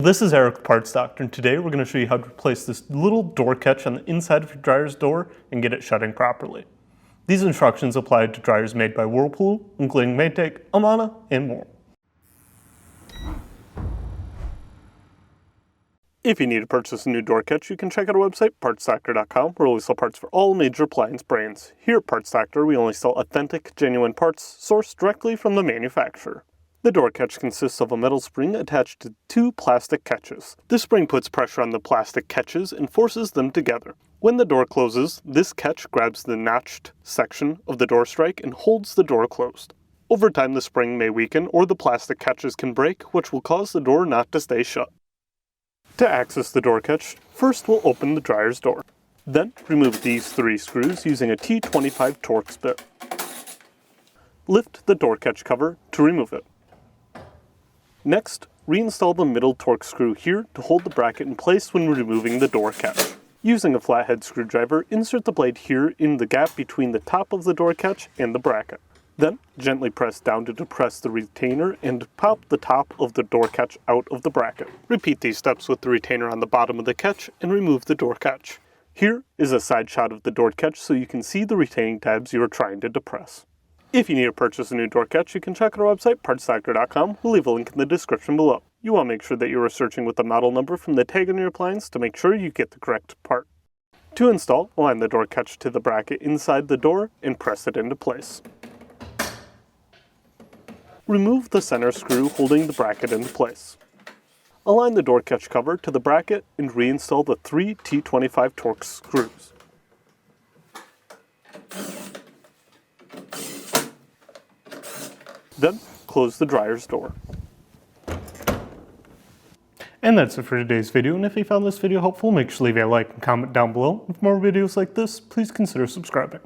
This is Eric, Parts Doctor, and today we're going to show you how to replace this little door catch on the inside of your dryer's door and get it shutting properly. These instructions apply to dryers made by Whirlpool, including Maytag, Amana, and more. If you need to purchase a new door catch, you can check out our website, partsdoctor.com, where we sell parts for all major appliance brands. Here at Parts Doctor, we only sell authentic, genuine parts sourced directly from the manufacturer. The door catch consists of a metal spring attached to two plastic catches. This spring puts pressure on the plastic catches and forces them together. When the door closes, this catch grabs the notched section of the door strike and holds the door closed. Over time, the spring may weaken or the plastic catches can break, which will cause the door not to stay shut. To access the door catch, first we'll open the dryer's door. Then remove these three screws using a T25 Torx bit. Lift the door catch cover to remove it. Next, reinstall the middle Torx screw here to hold the bracket in place when removing the door catch. Using a flathead screwdriver, insert the blade here in the gap between the top of the door catch and the bracket. Then, gently press down to depress the retainer and pop the top of the door catch out of the bracket. Repeat these steps with the retainer on the bottom of the catch and remove the door catch. Here is a side shot of the door catch so you can see the retaining tabs you are trying to depress. If you need to purchase a new door catch, you can check out our website, partsdoctor.com. We'll leave a link in the description below. You want to make sure that you are searching with the model number from the tag on your appliance to make sure you get the correct part. To install, align the door catch to the bracket inside the door and press it into place. Remove the center screw holding the bracket into place. Align the door catch cover to the bracket and reinstall the three T25 Torx screws. Then, close the dryer's door. And that's it for today's video, and if you found this video helpful, make sure to leave a like and comment down below. For more videos like this, please consider subscribing.